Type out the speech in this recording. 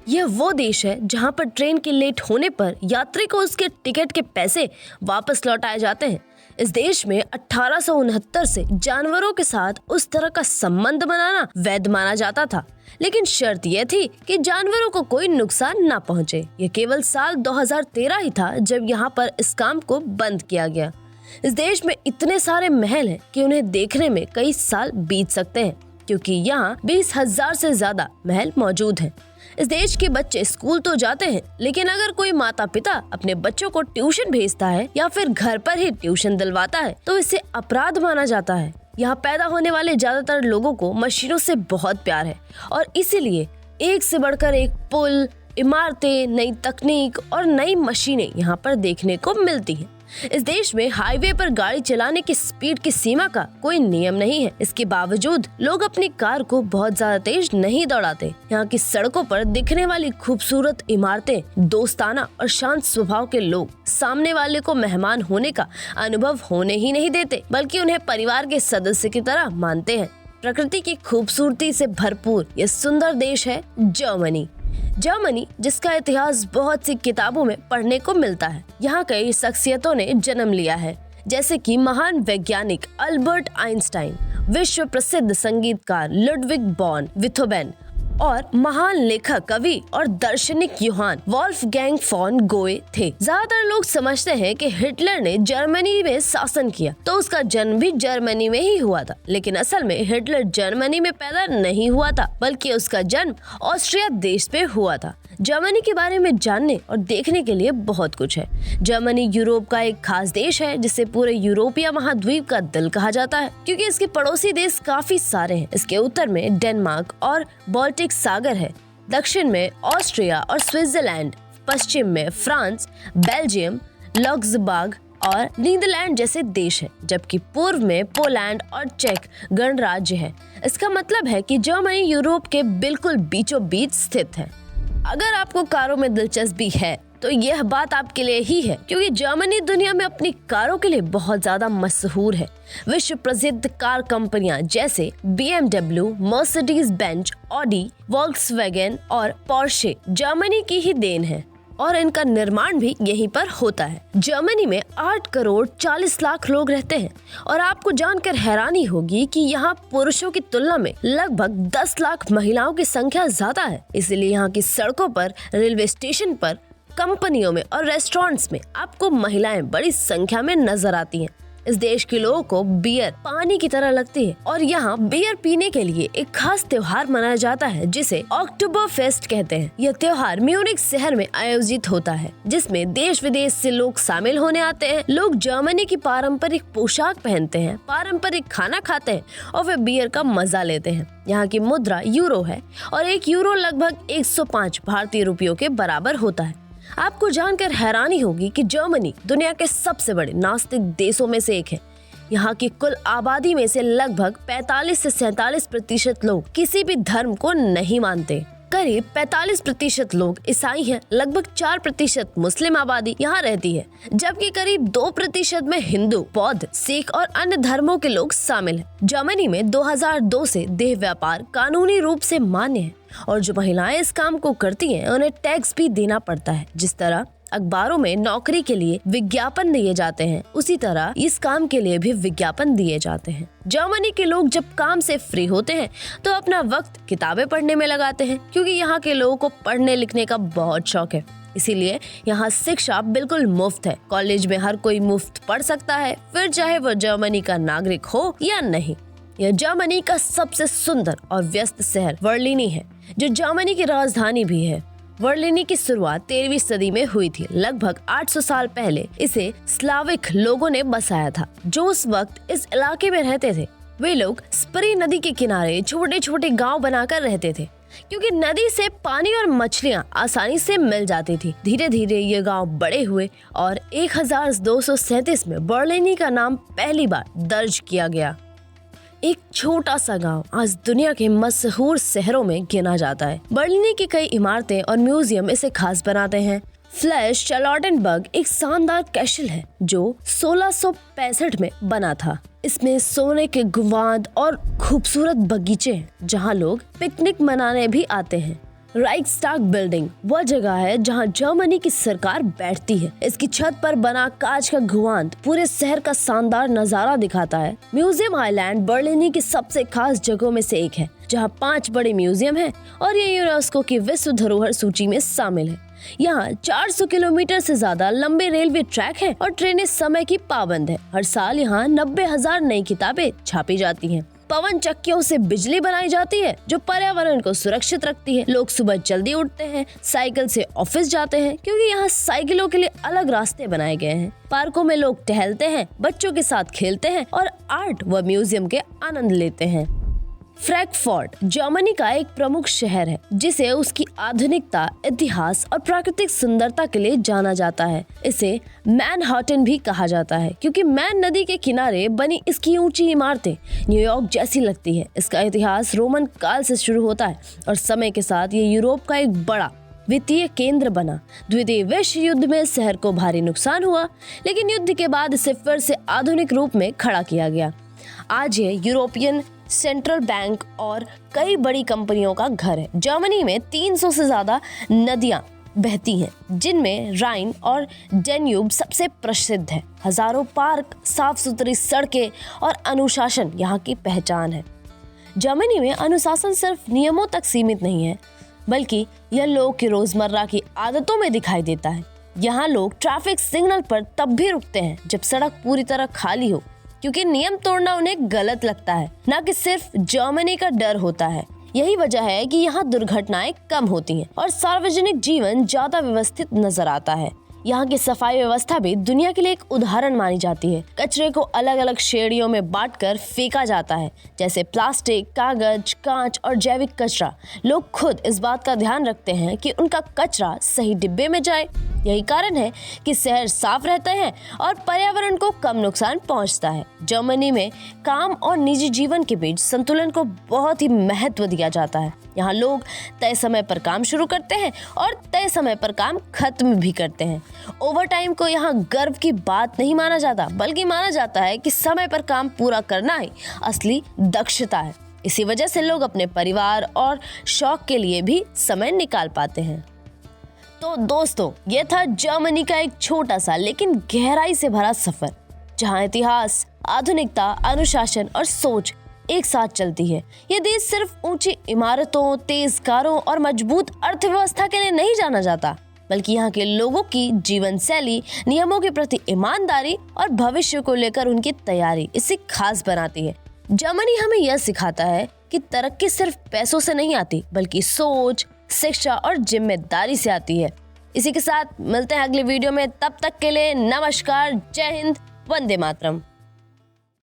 यह वो देश है जहां पर ट्रेन के लेट होने पर यात्री को उसके टिकट के पैसे वापस लौटाए जाते हैं। इस देश में 1869 से जानवरों के साथ उस तरह का संबंध बनाना वैध माना जाता था, लेकिन शर्त यह थी कि जानवरों को कोई नुकसान न पहुंचे। यह केवल साल 2013 ही था जब यहाँ पर इस काम को बंद किया गया। इस देश में इतने सारे महल हैं कि उन्हें देखने में कई साल बीत सकते हैं, क्योंकि यहाँ 20,000 से ज्यादा महल मौजूद हैं। इस देश के बच्चे स्कूल तो जाते हैं, लेकिन अगर कोई माता पिता अपने बच्चों को ट्यूशन भेजता है या फिर घर पर ही ट्यूशन दिलवाता है तो इसे अपराध माना जाता है। यहाँ पैदा होने वाले ज्यादातर लोगों को मशीनों से बहुत प्यार है और इसीलिए एक से बढ़कर एक पुल, इमारतें, नई तकनीक और नई मशीनें यहाँ पर देखने को मिलती हैं। इस देश में हाईवे पर गाड़ी चलाने की स्पीड की सीमा का कोई नियम नहीं है। इसके बावजूद लोग अपनी कार को बहुत ज्यादा तेज नहीं दौड़ाते। यहाँ की सड़कों पर दिखने वाली खूबसूरत इमारतें दोस्ताना और शांत स्वभाव के लोग सामने वाले को मेहमान होने का अनुभव होने ही नहीं देते, बल्कि उन्हें परिवार के सदस्य की तरह मानते हैं। प्रकृति की खूबसूरती से भरपूर यह सुंदर देश है जर्मनी। जर्मनी, जिसका इतिहास बहुत सी किताबों में पढ़ने को मिलता है। यहाँ कई शख्सियतों ने जन्म लिया है, जैसे कि महान वैज्ञानिक अल्बर्ट आइंस्टाइन, विश्व प्रसिद्ध संगीतकार लुडविग वॉन बीथोवेन और महान लेखक, कवि और दार्शनिक योहान वोल्फगैंग फॉन गोए थे। ज्यादातर लोग समझते हैं कि हिटलर ने जर्मनी में शासन किया तो उसका जन्म भी जर्मनी में ही हुआ था, लेकिन असल में हिटलर जर्मनी में पैदा नहीं हुआ था, बल्कि उसका जन्म ऑस्ट्रिया देश में हुआ था। जर्मनी के बारे में जानने और देखने के लिए बहुत कुछ है। जर्मनी यूरोप का एक खास देश है जिसे पूरे यूरोपीय महाद्वीप का दिल कहा जाता है, क्योंकि इसके पड़ोसी देश काफी सारे हैं। इसके उत्तर में डेनमार्क और बाल्टिक सागर है, दक्षिण में ऑस्ट्रिया और स्विट्जरलैंड, पश्चिम में फ्रांस, बेल्जियम, लक्समबर्ग और नीदरलैंड जैसे देश हैं, जबकि पूर्व में पोलैंड और चेक गणराज्य है। इसका मतलब है कि जर्मनी यूरोप के बिल्कुल बीचों बीच स्थित है। अगर आपको कारों में दिलचस्पी है तो यह बात आपके लिए ही है, क्योंकि जर्मनी दुनिया में अपनी कारों के लिए बहुत ज्यादा मशहूर है। विश्व प्रसिद्ध कार कंपनियां जैसे BMW, Mercedes Benz, Audi, Volkswagen और पोर्शे जर्मनी की ही देन है और इनका निर्माण भी यहीं पर होता है। जर्मनी में 8 करोड़ 40 लाख लोग रहते हैं और आपको जानकर हैरानी होगी कि यहाँ पुरुषों की तुलना में लगभग 10 लाख महिलाओं की संख्या ज्यादा है। इसलिए यहाँ की सड़कों पर, रेलवे स्टेशन पर, कंपनियों में और रेस्टोरेंट्स में आपको महिलाएं बड़ी संख्या में नजर आती हैं। इस देश के लोगों को बियर पानी की तरह लगती है और यहाँ बियर पीने के लिए एक खास त्योहार मनाया जाता है जिसे अक्टूबर फेस्ट कहते हैं। यह त्योहार म्यूनिख शहर में आयोजित होता है, जिसमें देश विदेश से लोग शामिल होने आते हैं। लोग जर्मनी की पारंपरिक पोशाक पहनते हैं, पारंपरिक खाना खाते हैं और वे बियर का मजा लेते हैं। यहाँ की मुद्रा यूरो है और 1 यूरो लगभग 105 भारतीय रुपयों के बराबर होता है। आपको जानकर हैरानी होगी कि जर्मनी दुनिया के सबसे बड़े नास्तिक देशों में से एक है। यहाँ की कुल आबादी में से लगभग 45 से 47% लोग किसी भी धर्म को नहीं मानते। करीब 45% लोग ईसाई हैं, लगभग 4% मुस्लिम आबादी यहाँ रहती है, जबकि करीब 2% में हिंदू, बौद्ध, सिख और अन्य धर्मों के लोग शामिल हैं। जर्मनी में 2002 से देह व्यापार कानूनी रूप से मान्य है और जो महिलाएं इस काम को करती हैं उन्हें टैक्स भी देना पड़ता है। जिस तरह अखबारों में नौकरी के लिए विज्ञापन दिए जाते हैं, उसी तरह इस काम के लिए भी विज्ञापन दिए जाते हैं। जर्मनी के लोग जब काम से फ्री होते हैं तो अपना वक्त किताबें पढ़ने में लगाते हैं, क्योंकि यहाँ के लोगों को पढ़ने लिखने का बहुत शौक है। इसीलिए यहाँ शिक्षा बिल्कुल मुफ्त है। कॉलेज में हर कोई मुफ्त पढ़ सकता है, फिर चाहे वो जर्मनी का नागरिक हो या नहीं। यह जर्मनी का सबसे सुंदर और व्यस्त शहर वर्लिनी है, जो जर्मनी की राजधानी भी है। वर्लिनी की शुरुआत 13वीं सदी में हुई थी। लगभग 800 साल पहले इसे स्लाविक लोगों ने बसाया था, जो उस वक्त इस इलाके में रहते थे। वे लोग स्परी नदी के किनारे छोटे छोटे गांव बनाकर रहते थे, क्योंकि नदी से पानी और मछलियां आसानी से मिल जाती थी। धीरे धीरे ये गांव बड़े हुए और 1237 में वर्लिनी का नाम पहली बार दर्ज किया गया। एक छोटा सा गांव आज दुनिया के मशहूर शहरों में गिना जाता है। बर्लिनी की कई इमारतें और म्यूजियम इसे खास बनाते हैं। फ्लैश चार्लोटेनबर्ग एक शानदार कैसल है जो 1665 में बना था। इसमें सोने के गुंबद और खूबसूरत बगीचे हैं, जहां लोग पिकनिक मनाने भी आते हैं। राइक्सटाग बिल्डिंग वह जगह है जहां जर्मनी की सरकार बैठती है। इसकी छत पर बना कांच का घुआंद पूरे शहर का शानदार नजारा दिखाता है। म्यूजियम आइलैंड बर्लिनी की सबसे खास जगहों में से एक है, जहां 5 बड़े म्यूजियम हैं और ये यूनेस्को की विश्व धरोहर सूची में शामिल है। यहाँ 400 किलोमीटर से ज्यादा लंबे रेलवे ट्रैक हैं और ट्रेनें समय की पाबंद है। हर साल यहाँ 90,000 नई किताबें छापी जाती हैं। पवन चक्कियों से बिजली बनाई जाती है जो पर्यावरण को सुरक्षित रखती है। लोग सुबह जल्दी उठते हैं, साइकिल से ऑफिस जाते हैं क्योंकि यहाँ साइकिलों के लिए अलग रास्ते बनाए गए हैं। पार्कों में लोग टहलते हैं, बच्चों के साथ खेलते हैं और आर्ट व म्यूजियम के आनंद लेते हैं। फ्रैंकफर्ट जर्मनी का एक प्रमुख शहर है जिसे उसकी आधुनिकता, इतिहास और प्राकृतिक सुंदरता के लिए जाना जाता है। इसे मैनहट्टन भी कहा जाता है क्योंकि मैन नदी के किनारे बनी इसकी ऊंची इमारतें न्यूयॉर्क जैसी लगती है। इसका इतिहास रोमन काल से शुरू होता है और समय के साथ ये यूरोप का एक बड़ा वित्तीय केंद्र बना। द्वितीय विश्व युद्ध में शहर को भारी नुकसान हुआ, लेकिन युद्ध के बाद इसे फिर से आधुनिक रूप में खड़ा किया गया। आज ये यूरोपियन सेंट्रल बैंक और कई बड़ी कंपनियों का घर है। जर्मनी में 300 से ज्यादा नदियां बहती हैं, जिनमें राइन और डेन्यूब सबसे प्रसिद्ध है। हजारों पार्क, साफ सुथरी सड़कें और अनुशासन यहाँ की पहचान है। जर्मनी में अनुशासन सिर्फ नियमों तक सीमित नहीं है, बल्कि यह लोगों की रोजमर्रा की आदतों में दिखाई देता है। यहाँ लोग ट्रैफिक सिग्नल पर तब भी रुकते हैं जब सड़क पूरी तरह खाली हो, क्योंकि नियम तोड़ना उन्हें गलत लगता है, न कि सिर्फ जर्मनी का डर होता है। यही वजह है कि यहाँ दुर्घटनाएं कम होती हैं और सार्वजनिक जीवन ज्यादा व्यवस्थित नजर आता है। यहाँ की सफाई व्यवस्था भी दुनिया के लिए एक उदाहरण मानी जाती है। कचरे को अलग अलग श्रेणियों में बांटकर फेंका जाता है, जैसे प्लास्टिक, कागज, कांच और जैविक कचरा। लोग खुद इस बात का ध्यान रखते हैं कि उनका कचरा सही डिब्बे में जाए। यही कारण है कि शहर साफ रहते हैं और पर्यावरण को कम नुकसान पहुंचता है। जर्मनी में काम और निजी जीवन के बीच संतुलन को बहुत ही महत्व दिया जाता है। यहाँ लोग तय समय पर काम शुरू करते हैं और तय समय पर काम खत्म भी करते हैं। ओवरटाइम को यहाँ गर्व की बात नहीं माना जाता, बल्कि माना जाता है कि समय पर काम पूरा करना ही असली दक्षता है। इसी वजह से लोग अपने परिवार और शौक के लिए भी समय निकाल पाते हैं। तो दोस्तों, ये था जर्मनी का एक छोटा सा लेकिन गहराई से भरा सफर, जहाँ इतिहास, आधुनिकता, अनुशासन और सोच एक साथ चलती है। ये देश सिर्फ ऊंची इमारतों, तेज कारों और मजबूत अर्थव्यवस्था के लिए नहीं जाना जाता, बल्कि यहाँ के लोगों की जीवन शैली, नियमों के प्रति ईमानदारी और भविष्य को लेकर उनकी तैयारी इसे खास बनाती है। जर्मनी हमें यह सिखाता है कि तरक्की सिर्फ पैसों से नहीं आती, बल्कि सोच, शिक्षा और जिम्मेदारी से आती है। इसी के साथ मिलते हैं अगले वीडियो में। तब तक के लिए नमस्कार, जय हिंद, वंदे मातरम।